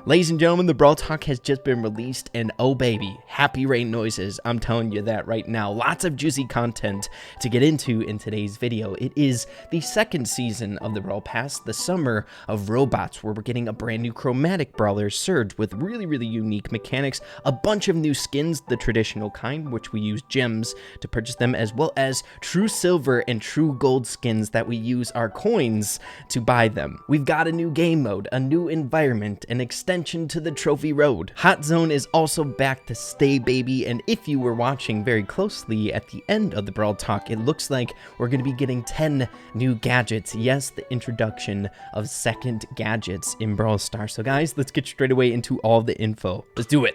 Ladies and gentlemen, the Brawl Talk has just been released, and oh baby, happy rain noises. I'm telling you that right now. Lots of juicy content to get into in today's video. It is the second season of the Brawl Pass, the Summer of Robots, where we're getting a brand new chromatic brawler, Surge, with really unique mechanics, a bunch of new skins, the traditional kind, which we use gems to purchase them, as well as true silver and true gold skins that we use our coins to buy them. We've got a new game mode, a new environment, an extension to the trophy road. Hot Zone is also back to stay, baby, and if you were watching very closely at the end of the Brawl Talk, it looks like we're going to be getting 10 new gadgets. Yes, the introduction of second gadgets in Brawl Stars. So guys, let's get straight away into all the info. Let's do it.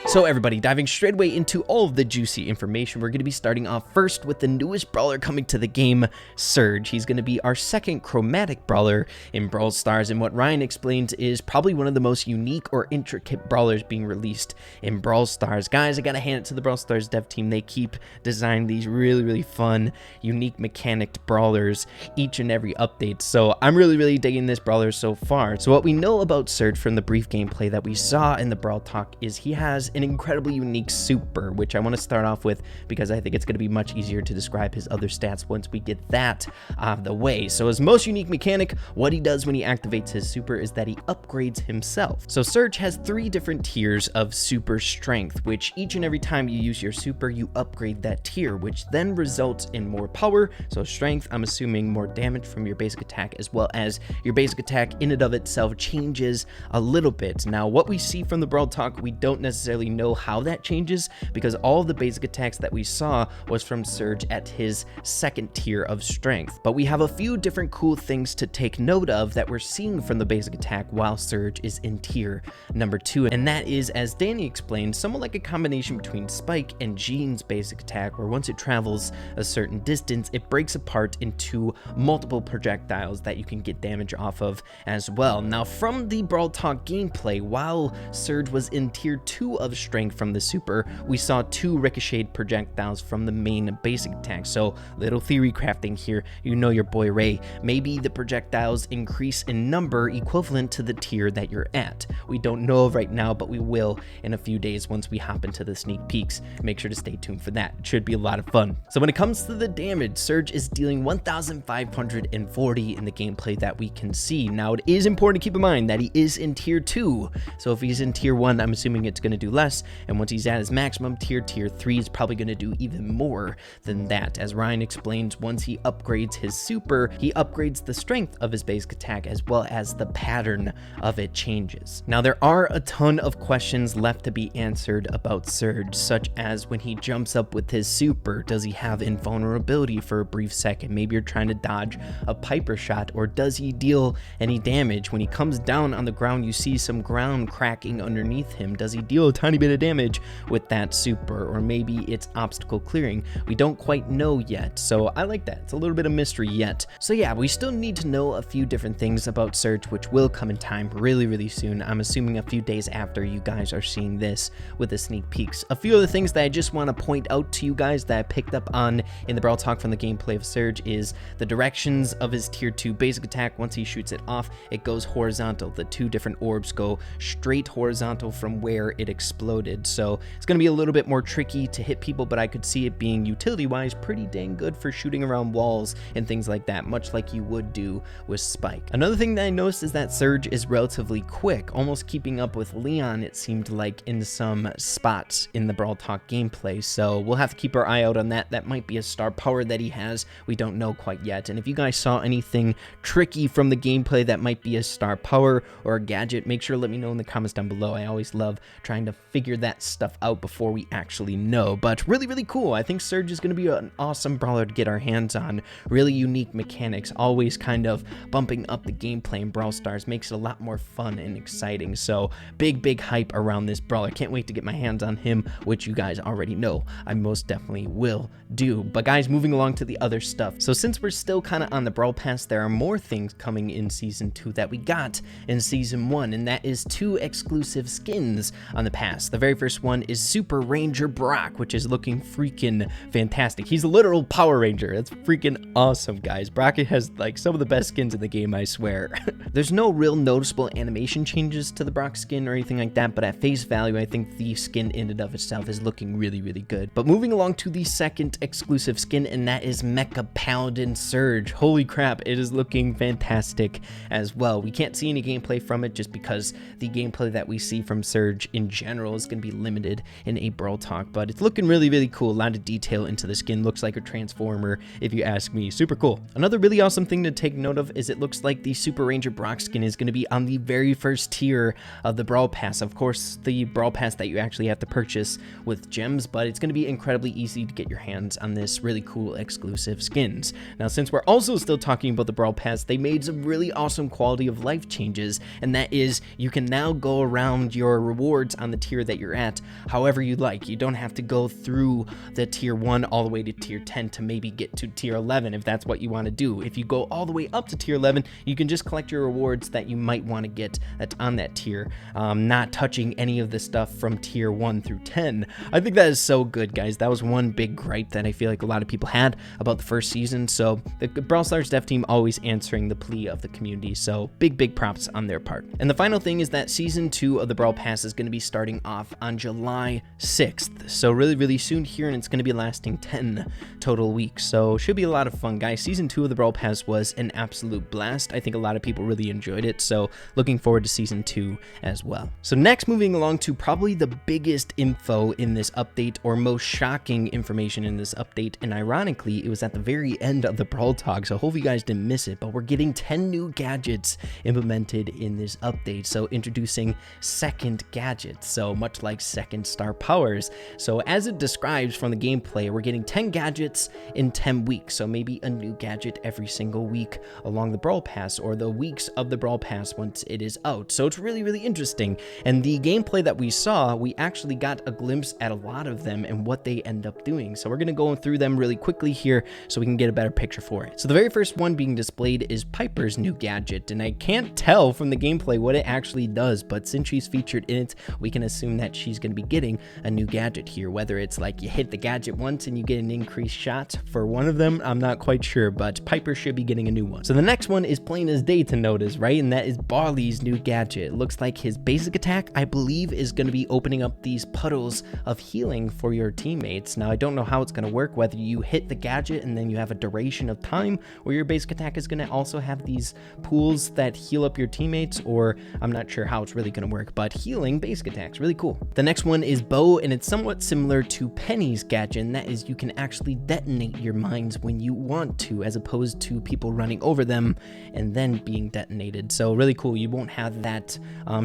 So everybody, diving straight away into all of the juicy information, we're going to be starting off first with the newest brawler coming to the game, Surge. He's going to be our second chromatic brawler in Brawl Stars, and what Ryan explains is probably one of the most unique or intricate brawlers being released in Brawl Stars. Guys, I got to hand it to the Brawl Stars dev team. They keep designing these really fun, unique mechanicked brawlers each and every update, so I'm really digging this brawler so far. So what we know about Surge from the brief gameplay that we saw in the Brawl Talk is he has an incredibly unique super, which I want to start off with because I think it's going to be much easier to describe his other stats once we get that out of the way. So his most unique mechanic, what he does when he activates his super, is that he upgrades himself. So Surge has 3 different tiers of super strength, which each and every time you use your super, you upgrade that tier, which then results in more power. So strength, I'm assuming more damage from your basic attack, as well as your basic attack in and of itself changes a little bit. Now, what we see from the Brawl Talk, we don't necessarily know how that changes because all of the basic attacks that we saw was from Surge at his second tier of strength. But we have a few different cool things to take note of that we're seeing from the basic attack while Surge is in tier number 2, and that is, as Danny explained, somewhat like a combination between Spike and Jean's basic attack, where once it travels a certain distance, it breaks apart into multiple projectiles that you can get damage off of as well. Now, from the Brawl Talk gameplay, while Surge was in tier 2 of strength from the super, we saw 2 ricocheted projectiles from the main basic attack. So little theory crafting here, you know your boy Ray, maybe the projectiles increase in number equivalent to the tier that you're at. We don't know right now, but we will in a few days once we hop into the sneak peeks. Make sure to stay tuned for that. It should be a lot of fun. So when it comes to the damage, Surge is dealing 1,540 in the gameplay that we can see. Now, it is important to keep in mind that he is in tier 2, so if he's in tier 1, I'm assuming it's going to do less, and once he's at his maximum tier 3 is probably going to do even more than that. As Ryan explains, once he upgrades his super, he upgrades the strength of his basic attack as well as the pattern of it changes. Now, there are a ton of questions left to be answered about Surge, such as when he jumps up with his super, does he have invulnerability for a brief second? Maybe you're trying to dodge a Piper shot, or does he deal any damage? When he comes down on the ground, you see some ground cracking underneath him. Does he deal a tiny bit of damage with that super, or maybe it's obstacle clearing? We don't quite know yet, so I like that. It's a little bit of mystery yet. So yeah, we still need to know a few different things about Surge, which will come in time really soon. I'm assuming a few days after you guys are seeing this with the sneak peeks. A few of the things that I just want to point out to you guys that I picked up on in the Brawl Talk from the gameplay of Surge is the directions of his tier 2 basic attack. Once he shoots it off, it goes horizontal. The 2 different orbs go straight horizontal from where it exploded. So it's going to be a little bit more tricky to hit people, but I could see it being utility-wise pretty dang good for shooting around walls and things like that, much like you would do with Spike. Another thing that I noticed is that Surge is relatively quick, almost keeping up with Leon, it seemed like, in some spots in the Brawl Talk gameplay, so we'll have to keep our eye out on that. That might be a star power that he has. We don't know quite yet, and if you guys saw anything tricky from the gameplay that might be a star power or a gadget, make sure to let me know in the comments down below. I always love trying to figure that stuff out before we actually know. But really cool. I think Surge is going to be an awesome brawler to get our hands on. Really unique mechanics, always kind of bumping up the gameplay in Brawl Stars, makes it a lot more fun and exciting. So big hype around this brawler. Can't wait to get my hands on him, which you guys already know I most definitely will do. But guys, moving along to the other stuff. So since we're still kind of on the Brawl Pass, there are more things coming in Season 2 that we got in Season 1, and that is 2 exclusive skins on the pass. Pass. The very first one is Super Ranger Brock, which is looking freaking fantastic. He's a literal Power Ranger. That's freaking awesome, guys. Brock has like some of the best skins in the game, I swear. There's no real noticeable animation changes to the Brock skin or anything like that, but at face value, I think the skin in and of itself is looking really, really good. But moving along to the second exclusive skin, and that is Mecha Paladin Surge. Holy crap, it is looking fantastic as well. We can't see any gameplay from it just because the gameplay that we see from Surge in general is going to be limited in a Brawl Talk, but it's looking really, really cool. A lot of detail into the skin. Looks like a Transformer, if you ask me. Super cool. Another really awesome thing to take note of is it looks like the Super Ranger Brock skin is going to be on the very first tier of the Brawl Pass. Of course, the Brawl Pass that you actually have to purchase with gems, but it's going to be incredibly easy to get your hands on this really cool exclusive skins. Now, since we're also still talking about the Brawl Pass, they made some really awesome quality of life changes, and that is you can now go around your rewards on the tier that you're at however you like. You don't have to go through the tier 1 all the way to tier 10 to maybe get to tier 11 if that's what you want to do. If you go all the way up to tier 11, you can just collect your rewards that you might want to get that's on that tier, not touching any of the stuff from tier 1 through 10. I think that is so good, guys. That was one big gripe that I feel like a lot of people had about the first season, so the Brawl Stars dev team always answering the plea of the community, so big props on their part. And the final thing is that season 2 of the Brawl Pass is going to be starting off on July 6th, so really soon here, and it's going to be lasting 10 total weeks, so should be a lot of fun, guys. Season 2 of the Brawl Pass was an absolute blast. I think a lot of people really enjoyed it, so looking forward to season 2 as well. So next, moving along to probably the biggest info in this update, or most shocking information in this update, and ironically it was at the very end of the Brawl Talk, so hopefully you guys didn't miss it, but we're getting 10 new gadgets implemented in this update. So introducing second gadgets, so much like second star powers. So as it describes from the gameplay, we're getting 10 gadgets in 10 weeks, so maybe a new gadget every single week along the Brawl Pass, or the weeks of the Brawl Pass once it is out. So it's really interesting, and the gameplay that we saw, we actually got a glimpse at a lot of them and what they end up doing. So we're going to go through them really quickly here so we can get a better picture for it. So the very first one being displayed is Piper's new gadget, and I can't tell from the gameplay what it actually does, but since she's featured in it, we can assume that she's going to be getting a new gadget here. Whether it's like you hit the gadget once and you get an increased shot for one of them, I'm not quite sure, but Piper should be getting a new one. So the next one is plain as day to notice, right? And that is Barley's new gadget. It looks like his basic attack, I believe, is going to be opening up these puddles of healing for your teammates. Now, I don't know how it's going to work, whether you hit the gadget and then you have a duration of time, or your basic attack is going to also have these pools that heal up your teammates, or I'm not sure how it's really going to work, but healing basic attacks, really cool. The next one is Bo, and it's somewhat similar to Penny's gadget, and that is you can actually detonate your mines when you want to, as opposed to people running over them and then being detonated. So really cool. You won't have that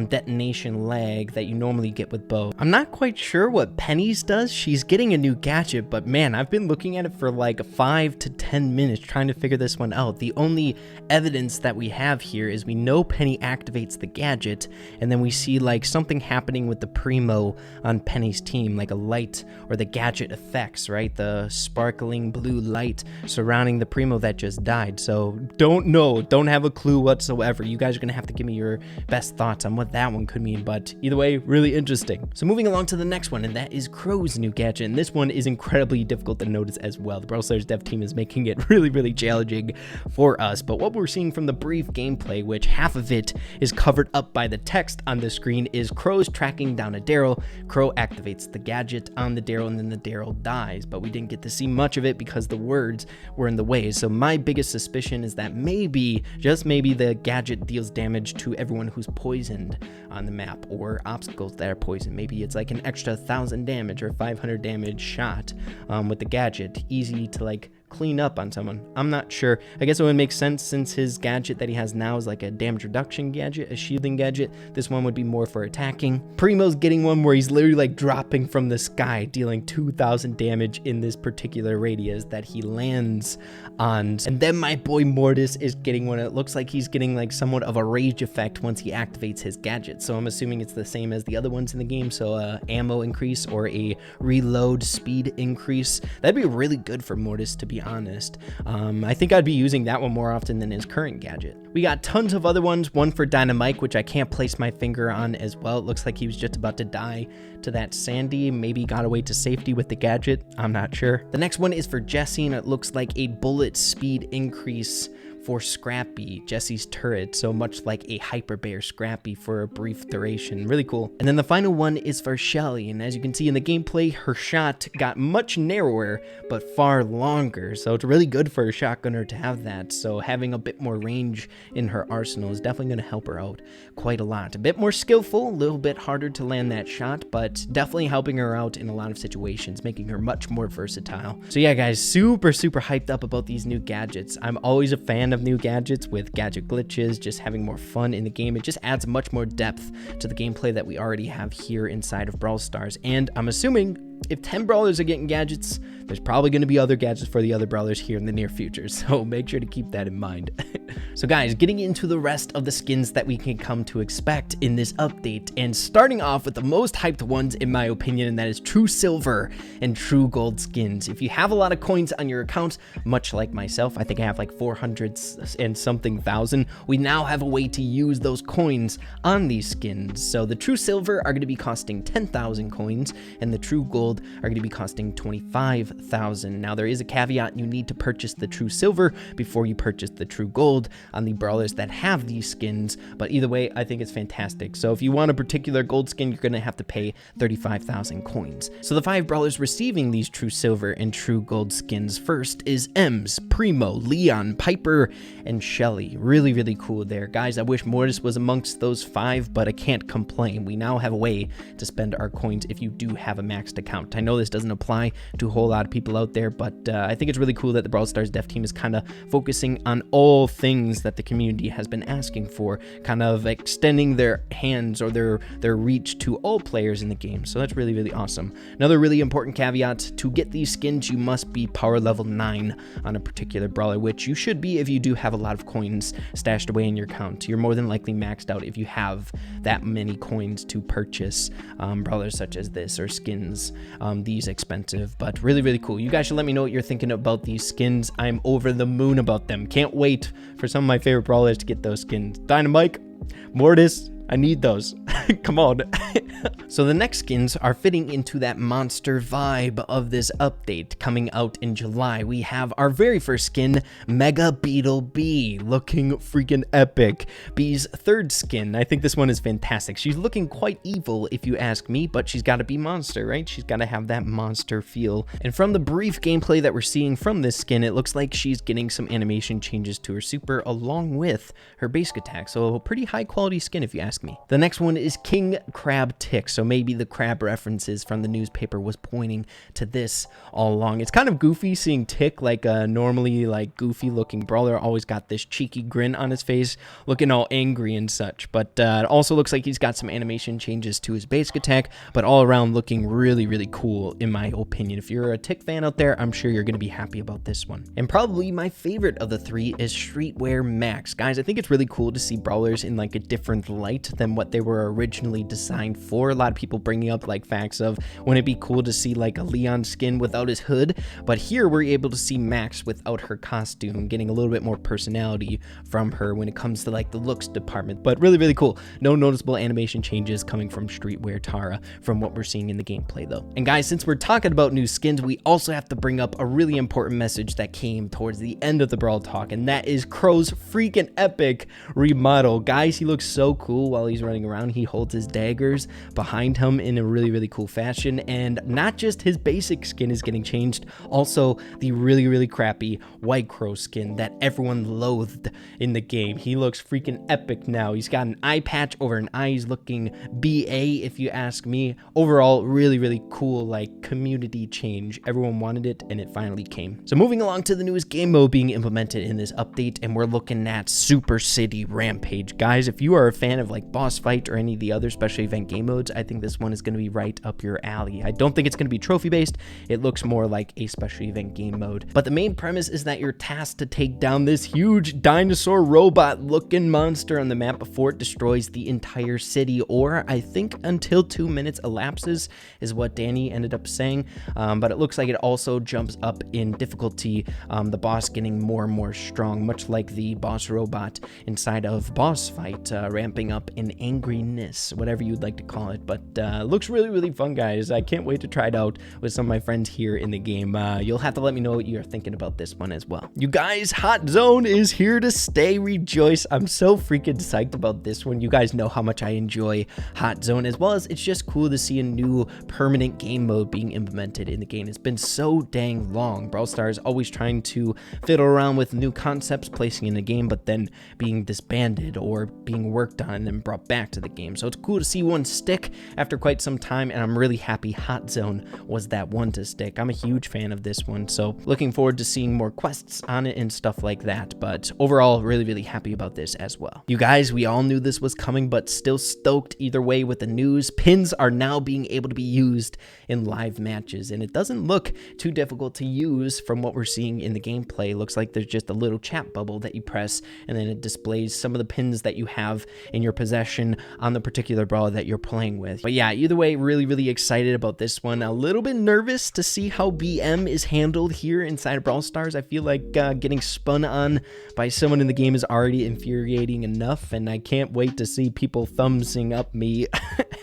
detonation lag that you normally get with Bo. I'm not quite sure what Penny's does. She's getting a new gadget, but man, I've been looking at it for like 5 to 10 minutes trying to figure this one out. The only evidence that we have here is we know Penny activates the gadget, and then we see like something happening with the Primo on Penny's team, like a light or the gadget effects, right? The sparkling blue light surrounding the Primo that just died. So don't know, don't have a clue whatsoever. You guys are gonna have to give me your best thoughts on what that one could mean, but either way, really interesting. So moving along to the next one, and that is Crow's new gadget, and this one is incredibly difficult to notice as well. The Brawl Stars dev team is making it really challenging for us, but what we're seeing from the brief gameplay, which half of it is covered up by the text on the screen, is Crow's tracking down a Daryl. Crow activates the gadget on the Daryl, and then the Daryl dies, but we didn't get to see much of it because the words were in the way. So my biggest suspicion is that maybe, just maybe, the gadget deals damage to everyone who's poisoned on the map, or obstacles that are poisoned. Maybe it's like an extra 1,000 damage or 500 damage shot with the gadget, easy to like clean up on someone. I'm not sure. I guess it would make sense since his gadget that he has now is like a damage reduction gadget, a shielding gadget. This one would be more for attacking. Primo's getting one where he's literally like dropping from the sky, dealing 2,000 damage in this particular radius that he lands on. And then my boy Mortis is getting one. It looks like he's getting like somewhat of a rage effect once he activates his gadget. So I'm assuming it's the same as the other ones in the game. So ammo increase or a reload speed increase. That'd be really good for Mortis, to be be honest. I think I'd be using that one more often than his current gadget. We got tons of other ones, one for Dynamite, which I can't place my finger on as well. It looks like he was just about to die to that Sandy, maybe got away to safety with the gadget, I'm not sure. The next one is for Jessie, and it looks like a bullet speed increase for Scrappy, Jessie's turret, so much like a Hyper Bear Scrappy for a brief duration. Really cool. And then the final one is for Shelly, and as you can see in the gameplay, her shot got much narrower but far longer, so it's really good for a shotgunner to have that. So having a bit more range in her arsenal is definitely going to help her out quite a lot. A bit more skillful, a little bit harder to land that shot, but definitely helping her out in a lot of situations, making her much more versatile. So yeah, guys, super hyped up about these new gadgets. I'm always a fan of new gadgets with gadget glitches, just having more fun in the game. It just adds much more depth to the gameplay that we already have here inside of Brawl Stars. And I'm assuming if 10 brawlers are getting gadgets, there's probably going to be other gadgets for the other brawlers here in the near future, so make sure to keep that in mind. So guys, getting into the rest of the skins that we can come to expect in this update, and starting off with the most hyped ones in my opinion, and that is True Silver and True Gold skins. If you have a lot of coins on your account, much like myself, I think I have like 400 and something thousand, we now have a way to use those coins on these skins. So the True Silver are going to be costing 10,000 coins, and the True Gold are going to be costing 25,000. Now there is a caveat: you need to purchase the True Silver before you purchase the True Gold on the brawlers that have these skins, but either way, I think it's fantastic. So if you want a particular gold skin, you're going to have to pay 35,000 coins. So the 5 brawlers receiving these True Silver and True Gold skins first is Ems, Primo, Leon, Piper, and Shelly. Really cool there. Guys, I wish Mortis was amongst those 5, but I can't complain. We now have a way to spend our coins if you do have a maxed account. I know this doesn't apply to a whole lot of people out there, but I think it's really cool that the Brawl Stars dev team is kind of focusing on all things that the community has been asking for, kind of extending their hands or their reach to all players in the game. So that's really awesome. Another really important caveat: to get these skins, you must be power level 9 on a particular brawler, which you should be if you do have a lot of coins stashed away in your account. You're more than likely maxed out if you have that many coins to purchase brawlers such as this, or skins these expensive, but really cool. You guys should let me know what you're thinking about these skins. I'm over the moon about them. Can't wait for some of my favorite brawlers to get those skins. Dynamite, Mortis, I need those. Come on. So the next skins are fitting into that monster vibe of this update coming out in July. We have our very first skin, Mega Beetle Bee, looking freaking epic. Bee's third skin. I think this one is fantastic. She's looking quite evil if you ask me, but she's got to be monster, right? She's got to have that monster feel. And from the brief gameplay that we're seeing from this skin, it looks like she's getting some animation changes to her super along with her basic attack. So a pretty high quality skin if you ask me. The next one is King Crab Tick. So maybe the crab references from the newspaper was pointing to this all along. It's kind of goofy seeing Tick, like a normally like goofy looking brawler, always got this cheeky grin on his face, looking all angry and such. But it also looks like he's got some animation changes to his basic attack, but all around looking really cool in my opinion. If you're a Tick fan out there, I'm sure you're going to be happy about this one. And probably my favorite of the 3 is Streetwear Max. Guys, I think it's really cool to see brawlers in like a different light than what they were originally designed for. A lot of people bringing up like facts of, wouldn't it be cool to see like a Leon skin without his hood? But here we're able to see Max without her costume, getting a little bit more personality from her when it comes to like the looks department. But really cool. No noticeable animation changes coming from Streetwear Tara from what we're seeing in the gameplay though. And guys, since we're talking about new skins, we also have to bring up a really important message that came towards the end of the Brawl talk, and that is Crow's freaking epic remodel. Guys, he looks so cool while he's running around. He holds his daggers behind him in a really cool fashion, and not just his basic skin is getting changed, also the really crappy White Crow skin that everyone loathed in the game. He looks freaking epic now. He's got an eye patch over an eye. He's looking BA if you ask me. Overall, really cool like community change. Everyone wanted it and it finally came. So moving along to the newest game mode being implemented in this update, and we're looking at Super City Rampage. Guys, if you are a fan of like boss fight or any of the other special event game modes, I think this one is going to be right up your alley. I don't think it's going to be trophy based. It looks more like a special event game mode. But the main premise is that you're tasked to take down this huge dinosaur robot looking monster on the map before it destroys the entire city, or I think until 2 minutes elapses is what Danny ended up saying. But it looks like it also jumps up in difficulty, the boss getting more and more strong, much like the boss robot inside of boss fight, ramping up in angriness, whatever you'd like to call it. But looks really, really fun, guys. I can't wait to try it out with some of my friends here in the game. You'll have to let me know what you're thinking about this one as well. You guys, Hot Zone is here to stay. Rejoice. I'm so freaking psyched about this one. You guys know how much I enjoy Hot Zone, as well as it's just cool to see a new permanent game mode being implemented in the game. It's been so dang long. Brawl Stars always trying to fiddle around with new concepts, placing in the game, but then being disbanded or being worked on and brought back to the game. So it's cool to see one stick after quite some time, and I'm really happy Hot Zone was that one to stick. I'm a huge fan of this one, so looking forward to seeing more quests on it and stuff like that. But overall, really, really happy about this as well. You guys, we all knew this was coming, but still stoked either way with the news. Pins are now being able to be used in live matches, and it doesn't look too difficult to use from what we're seeing in the gameplay. Looks like there's just a little chat bubble that you press, and then it displays some of the pins that you have in your possession on the particular brawler that you're playing with. But yeah, either way, really, really excited about this one. A little bit nervous to see how BM is handled here inside of Brawl Stars. I feel like getting spun on by someone in the game is already infuriating enough, and I can't wait to see people thumbsing up me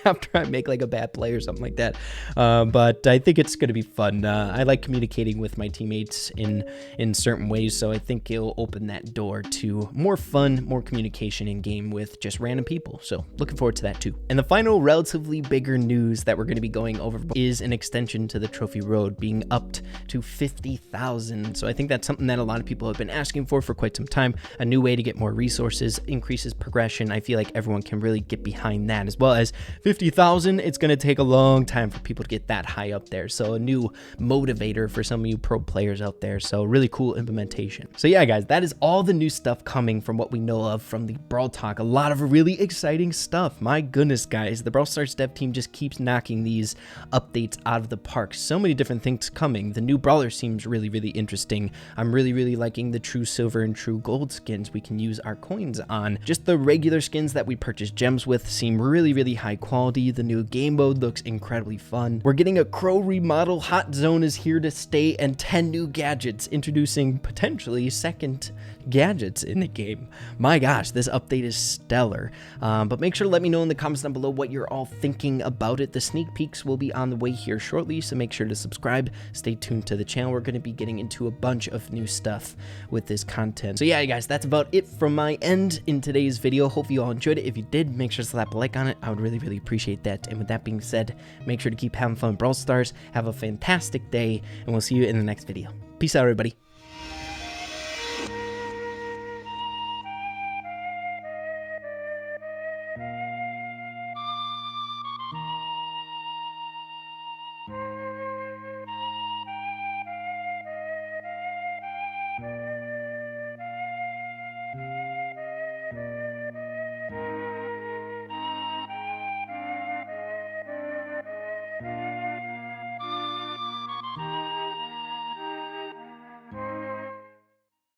after I make like a bad play or something like that. But I think it's going to be fun. I like communicating with my teammates in certain ways, so I think it'll open that door to more fun, more communication in game with just random people. So looking forward to that too. And the final relatively bigger news that we're going to be going over is an extension to the trophy road being upped to 50,000. So I think that's something that a lot of people have been asking for quite some time. A new way to get more resources, increases progression. I feel like everyone can really get behind that, as well as 50,000. It's going to take a long time for people to get that high up there. So a new motivator for some of you pro players out there. So really cool implementation. So yeah, guys, that is all the new stuff coming from what we know of from the Brawl Talk. A lot of really exciting stuff. My goodness, guys, the Brawl Stars dev team just keeps knocking these updates out of the park. So many different things coming. The new Brawler seems really, really interesting. I'm really, really liking the true silver and true gold skins we can use our coins on. Just the regular skins that we purchase gems with seem really, really high quality. The new game mode looks incredibly fun. We're getting a crow remodel. Hot Zone is here to stay, and 10 new gadgets, introducing potentially second gadgets in the game. My gosh, this update is stellar. But make sure to let me know in the comments down below what you're all thinking about it. The sneak peeks will be on the way here shortly, so make sure to subscribe. Stay tuned to the channel. We're going to be getting into a bunch of new stuff with this content. So yeah, guys, that's about it from my end in today's video. Hope you all enjoyed it. If you did, make sure to slap a like on it. I would really, really appreciate that. And with that being said, make sure to keep having fun with Brawl Stars. Have a fantastic day, and we'll see you in the next video. Peace out, everybody.